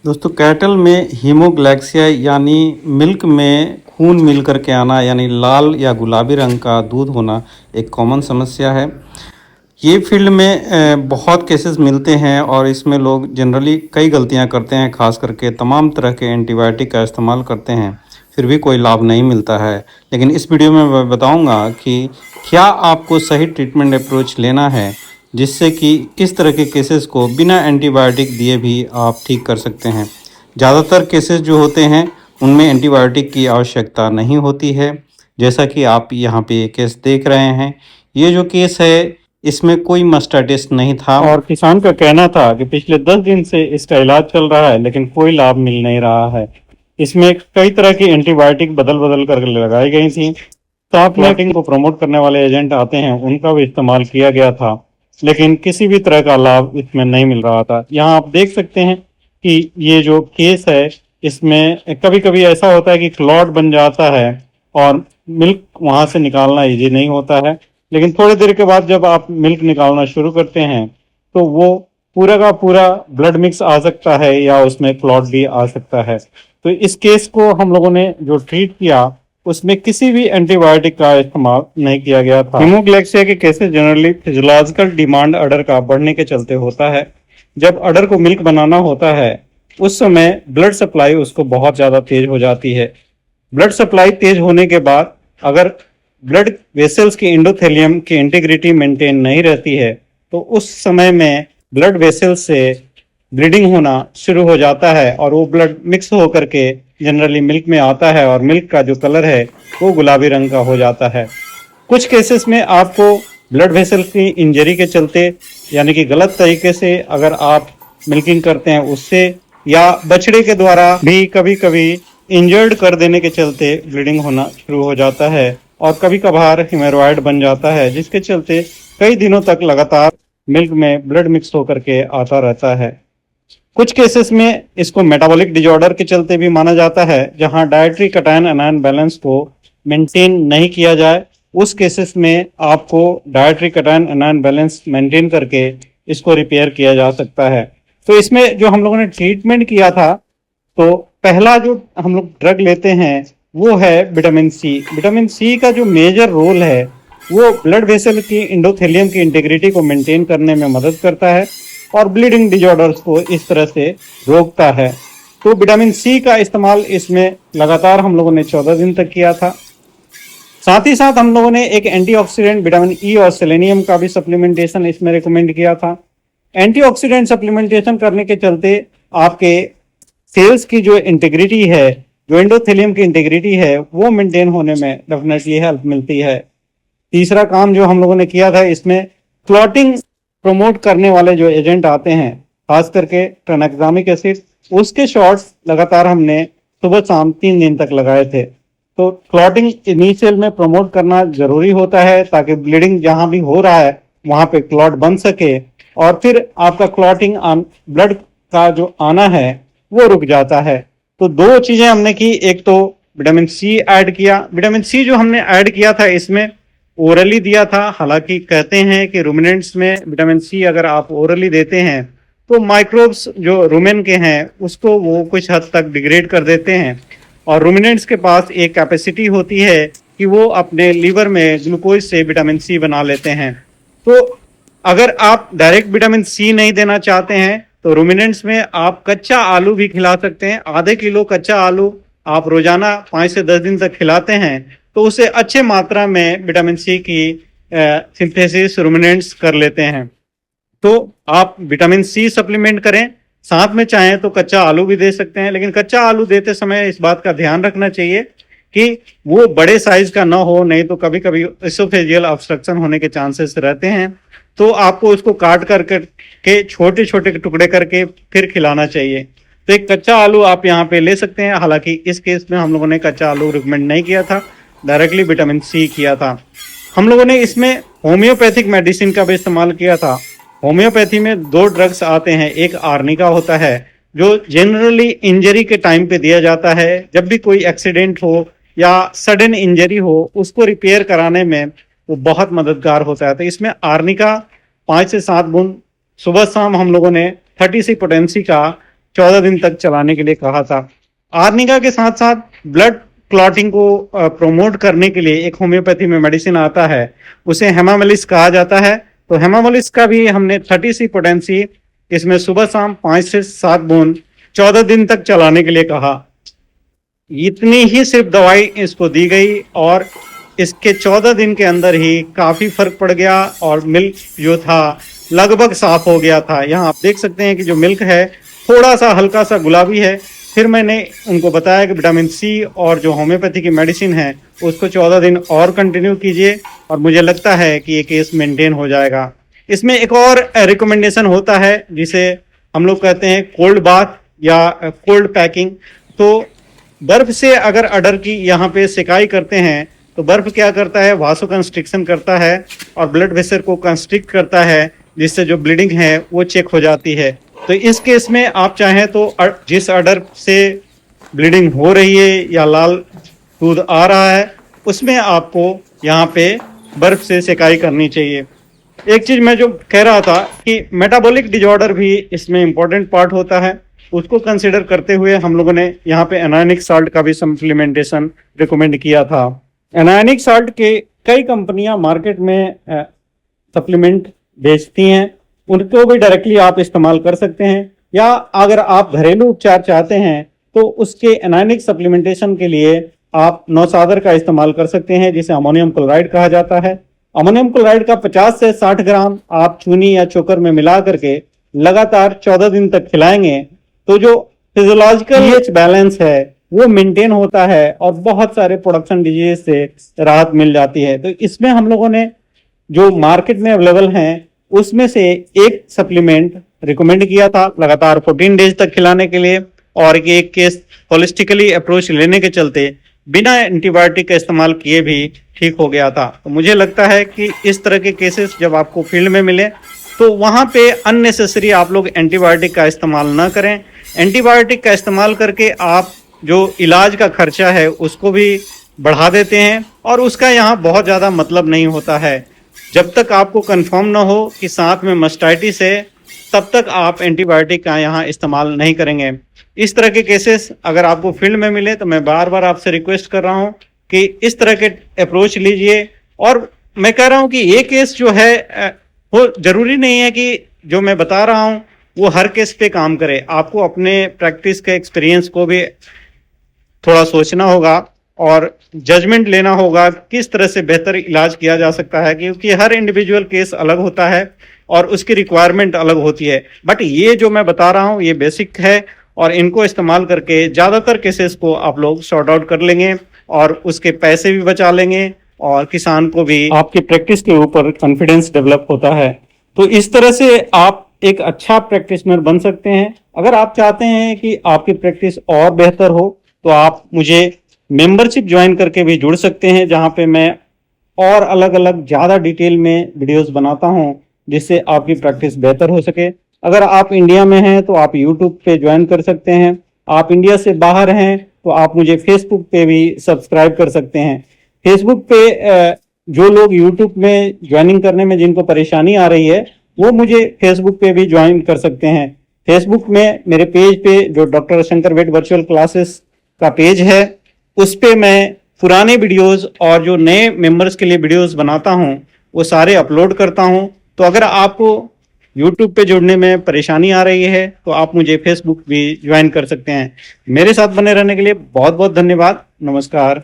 दोस्तों कैटल में हीमोग्लैक्सिया यानी मिल्क में खून मिल कर के आना यानी लाल या गुलाबी रंग का दूध होना एक कॉमन समस्या है। ये फील्ड में बहुत केसेस मिलते हैं और इसमें लोग जनरली कई गलतियां करते हैं, खास करके तमाम तरह के एंटीबायोटिक का इस्तेमाल करते हैं, फिर भी कोई लाभ नहीं मिलता है। लेकिन इस वीडियो में मैं बताऊंगा कि क्या आपको सही ट्रीटमेंट अप्रोच लेना है जिससे कि इस तरह के केसेस को बिना एंटीबायोटिक दिए भी आप ठीक कर सकते हैं। ज़्यादातर केसेस जो होते हैं उनमें एंटीबायोटिक की आवश्यकता नहीं होती है, जैसा कि आप यहाँ पे ये केस देख रहे हैं। ये जो केस है इसमें कोई मास्टाइटिस नहीं था और किसान का कहना था कि पिछले 10 दिन से इसका इलाज चल रहा है लेकिन कोई लाभ मिल नहीं रहा है। इसमें कई तरह की एंटीबायोटिक बदल बदल कर लगाई गई थी। स्टॉप क्लॉटिंग को प्रमोट करने वाले एजेंट आते हैं, उनका भी इस्तेमाल किया गया था, लेकिन किसी भी तरह का लाभ इसमें नहीं मिल रहा था। यहाँ आप देख सकते हैं कि ये जो केस है इसमें कभी कभी ऐसा होता है कि क्लॉट बन जाता है और मिल्क वहां से निकालना इजी नहीं होता है, लेकिन थोड़ी देर के बाद जब आप मिल्क निकालना शुरू करते हैं तो वो पूरा का पूरा ब्लड मिक्स आ सकता है या उसमें क्लॉट भी आ सकता है। तो इस केस को हम लोगों ने जो ट्रीट किया उसमें किसी भी एंटीबायोटिक का इस्तेमाल नहीं किया गया था। हीमोग्लैक्सिया के केसेस जनरली फिजियोलॉजिकल डिमांड अडर का बढ़ने के चलते होता है। जब अडर को मिल्क बनाना होता है उस समय ब्लड सप्लाई उसको बहुत ज्यादा तेज हो जाती है। ब्लड सप्लाई तेज होने के बाद अगर ब्लड वेसल्स की एंडोथेलियम की इंटीग्रिटी मेंटेन नहीं रहती है तो उस समय में ब्लड वेसल्स से ब्लीडिंग होना शुरू हो जाता है और वो ब्लड मिक्स होकर के जनरली मिल्क में आता है और मिल्क का जो कलर है वो गुलाबी रंग का हो जाता है। कुछ केसेस में आपको ब्लड वेसल की इंजरी के चलते यानी कि गलत तरीके से अगर आप मिल्किंग करते हैं उससे या बछड़े के द्वारा भी कभी कभी इंजर्ड कर देने के चलते ब्लीडिंग होना शुरू हो जाता है और कभी कभार हेमोरॉइड बन जाता है, जिसके चलते कई दिनों तक लगातार मिल्क में ब्लड मिक्स होकर के आता रहता है। कुछ केसेस में इसको मेटाबॉलिक डिजॉर्डर के चलते भी माना जाता है, जहां डाइटरी कैटायन एनायन बैलेंस को मेंटेन नहीं किया जाए। उस केसेस में आपको dietary cation anion balance maintain करके इसको रिपेयर किया जा सकता है। तो इसमें जो हम लोगों ने ट्रीटमेंट किया था, तो पहला जो हम लोग ड्रग लेते हैं वो है विटामिन सी। विटामिन सी का जो मेजर रोल है वो ब्लड वेसल की एंडोथेलियम की इंटीग्रिटी को मेंटेन करने में मदद करता है और ब्लीडिंग डिजॉर्डर्स को इस तरह से रोकता है। तो विटामिन सी का इस्तेमाल इसमें लगातार हम लोगों ने 14 दिन तक किया था। साथ ही साथ हम लोगों ने एक एंटीऑक्सीडेंट विटामिन ई और सेलेनियम का भी सप्लीमेंटेशन इसमें रिकमेंड किया था। एंटीऑक्सीडेंट सप्लीमेंटेशन करने के चलते आपके सेल्स की जो इंटीग्रिटी है, जो एंडोथेलियम की इंटीग्रिटी है, वो मेंटेन होने में डेफिनेटली हेल्प मिलती है। तीसरा काम जो हम लोगों ने किया था, इसमें क्लॉटिंग प्रमोट करने वाले जो एजेंट आते हैं, खास करके ट्रानेक्सामिक एसिड, उसके शॉट्स लगातार हमने सुबह शाम 3 दिन तक लगाए थे। तो क्लॉटिंग इनिशियल में प्रमोट करना जरूरी होता है ताकि ब्लीडिंग जहां भी हो रहा है वहां पे क्लॉट बन सके और फिर आपका क्लॉटिंग ब्लड का जो आना है वो रुक जाता है। तो 2 चीजें हमने की, एक तो विटामिन सी ऐड किया। विटामिन सी जो हमने ऐड किया था इसमें ओरली दिया था। हालांकि कहते हैं कि रूमिनेंट्स में विटामिन सी अगर आप ओरली देते हैं तो माइक्रोब्स जो रूमेन के हैं उसको वो कुछ हद तक डिग्रेड कर देते हैं और रूमिनेंट्स के पास एक कैपेसिटी होती है कि वो अपने लीवर में ग्लूकोज से विटामिन सी बना लेते हैं। तो अगर आप डायरेक्ट विटामिन सी नहीं देना चाहते हैं तो रूमिनेंट्स में आप कच्चा आलू भी खिला सकते हैं। आधे किलो कच्चा आलू आप रोजाना 5 से 10 दिन तक खिलाते हैं तो उसे अच्छे मात्रा में विटामिन सी की सिंथेसिस रूमिनेंट्स कर लेते हैं। तो आप विटामिन सी सप्लीमेंट करें, साथ में चाहें तो कच्चा आलू भी दे सकते हैं, लेकिन कच्चा आलू देते समय इस बात का ध्यान रखना चाहिए कि वो बड़े साइज का ना हो, नहीं तो कभी कभी एसोफेजियल ऑब्स्ट्रक्शन होने के चांसेस रहते हैं। तो आपको उसको काट के छोटे छोटे टुकड़े करके फिर खिलाना चाहिए। तो एक कच्चा आलू आप यहाँ पे ले सकते हैं। हालांकि इस केस में हम लोगों ने कच्चा आलू रिकमेंड नहीं किया था, डायरेक्टली विटामिन सी किया था। हम लोगों ने इसमें होम्योपैथिक मेडिसिन का भी इस्तेमाल किया था। होम्योपैथी में 2 ड्रग्स आते हैं, एक आर्निका होता है जो जनरली इंजरी के टाइम पे दिया जाता है। जब भी कोई एक्सीडेंट हो या सडन इंजरी हो उसको रिपेयर कराने में वो बहुत मददगार होता है। तो इसमें आर्निका 5 से 7 बूंद सुबह शाम हम लोगों ने 30 सी पोटेंसी का 14 दिन तक चलाने के लिए कहा था। आर्निका के साथ साथ ब्लड क्लॉटिंग को प्रोमोट करने के लिए एक होम्योपैथी में मेडिसिन आता है, उसे हेमामोलिस कहा जाता है। तो हेमामोलिस का भी हमने 30C पोटेंसी इसमें सुबह शाम 5 से 7 बूंद 14 दिन तक चलाने के लिए कहा। इतनी ही सिर्फ दवाई इसको दी गई और इसके 14 दिन के अंदर ही काफी फर्क पड़ गया और मिल्क जो था लगभग साफ हो गया था। यहाँ आप देख सकते हैं कि जो मिल्क है थोड़ा सा हल्का सा गुलाबी है। फिर मैंने उनको बताया कि विटामिन सी और जो होम्योपैथी की मेडिसिन है उसको 14 दिन और कंटिन्यू कीजिए और मुझे लगता है कि ये केस मेंटेन हो जाएगा। इसमें एक और रिकमेंडेशन होता है जिसे हम लोग कहते हैं कोल्ड बाथ या कोल्ड पैकिंग। तो बर्फ से अगर अडर की यहाँ पे सिकाई करते हैं तो बर्फ क्या करता है, वासो कंस्ट्रिक्शन करता है और ब्लड वेसल को कंस्ट्रिक्ट करता है, जिससे जो ब्लीडिंग है वो चेक हो जाती है। तो इस केस में आप चाहें तो जिस अडर से ब्लीडिंग हो रही है या लाल दूध आ रहा है उसमें आपको यहाँ पे बर्फ से सिकाई करनी चाहिए। एक चीज मैं जो कह रहा था कि मेटाबॉलिक डिजॉर्डर भी इसमें इंपॉर्टेंट पार्ट होता है, उसको कंसिडर करते हुए हम लोगों ने यहाँ पे एनायनिक साल्ट का भी सप्लीमेंटेशन रिकमेंड किया था। एनायनिक साल्ट के कई कंपनियां मार्केट में सप्लीमेंट बेचती हैं, उनको भी डायरेक्टली आप इस्तेमाल कर सकते हैं, या अगर आप घरेलू उपचार चाहते हैं तो उसके एनायनिक सप्लीमेंटेशन के लिए आप नौसादर का इस्तेमाल कर सकते हैं, जिसे अमोनियम क्लोराइड कहा जाता है। अमोनियम क्लोराइड का 50 से 60 ग्राम आप चूनी या चोकर में मिला करके लगातार 14 दिन तक खिलाएंगे तो जो फिजियोलॉजिकल पीएच बैलेंस है वो मेंटेन होता है और बहुत सारे प्रोडक्शन डिजीज से राहत मिल जाती है। तो इसमें हम लोगों ने जो मार्केट में अवेलेबल हैं उसमें से एक सप्लीमेंट रिकमेंड किया था लगातार 14 डेज तक खिलाने के लिए, और एक केस होलिस्टिकली अप्रोच लेने के चलते बिना एंटीबायोटिक का इस्तेमाल किए भी ठीक हो गया था। तो मुझे लगता है कि इस तरह के केसेस जब आपको फील्ड में मिले तो वहां पे अननेसेसरी आप लोग एंटीबायोटिक का इस्तेमाल ना करें। एंटीबायोटिक का इस्तेमाल करके आप जो इलाज का खर्चा है उसको भी बढ़ा देते हैं और उसका यहाँ बहुत ज़्यादा मतलब नहीं होता है। जब तक आपको कंफर्म ना हो कि साथ में मास्टाइटिस है तब तक आप एंटीबायोटिक का यहाँ इस्तेमाल नहीं करेंगे। इस तरह के केसेस अगर आपको फील्ड में मिले तो मैं बार बार आपसे रिक्वेस्ट कर रहा हूँ कि इस तरह के अप्रोच लीजिए। और मैं कह रहा हूँ कि ये केस जो है वो जरूरी नहीं है कि जो मैं बता रहा हूँ वो हर केस पे काम करे। आपको अपने प्रैक्टिस के एक्सपीरियंस को भी थोड़ा सोचना होगा और जजमेंट लेना होगा किस तरह से बेहतर इलाज किया जा सकता है, क्योंकि हर इंडिविजुअल केस अलग होता है और उसकी रिक्वायरमेंट अलग होती है। बट ये जो मैं बता रहा हूँ ये बेसिक है और इनको इस्तेमाल करके ज़्यादातर केसेस को आप लोग सॉर्ट आउट कर लेंगे और उसके पैसे भी बचा लेंगे और किसान को भी आपकी प्रैक्टिस के ऊपर कॉन्फिडेंस डेवलप होता है। तो इस तरह से आप एक अच्छा प्रैक्टिशनर बन सकते हैं। अगर आप चाहते हैं कि आपकी प्रैक्टिस और बेहतर हो तो आप मुझे मेंबरशिप ज्वाइन करके भी जुड़ सकते हैं, जहां पे मैं और अलग अलग ज़्यादा डिटेल में वीडियोस बनाता हूं जिससे आपकी प्रैक्टिस बेहतर हो सके। अगर आप इंडिया में हैं तो आप यूट्यूब पे ज्वाइन कर सकते हैं, आप इंडिया से बाहर हैं तो आप मुझे फेसबुक पे भी सब्सक्राइब कर सकते हैं। फेसबुक पे जो लोग यूट्यूब में ज्वाइनिंग करने में जिनको परेशानी आ रही है वो मुझे फेसबुक पे भी ज्वाइन कर सकते हैं। फेसबुक में मेरे पेज पे जो डॉक्टर शंकर वेद वर्चुअल क्लासेस का पेज है उस पे मैं पुराने वीडियोस और जो नए मेंबर्स के लिए वीडियोस बनाता हूं वो सारे अपलोड करता हूं। तो अगर आपको यूट्यूब पे जुड़ने में परेशानी आ रही है तो आप मुझे फेसबुक भी ज्वाइन कर सकते हैं। मेरे साथ बने रहने के लिए बहुत बहुत धन्यवाद। नमस्कार।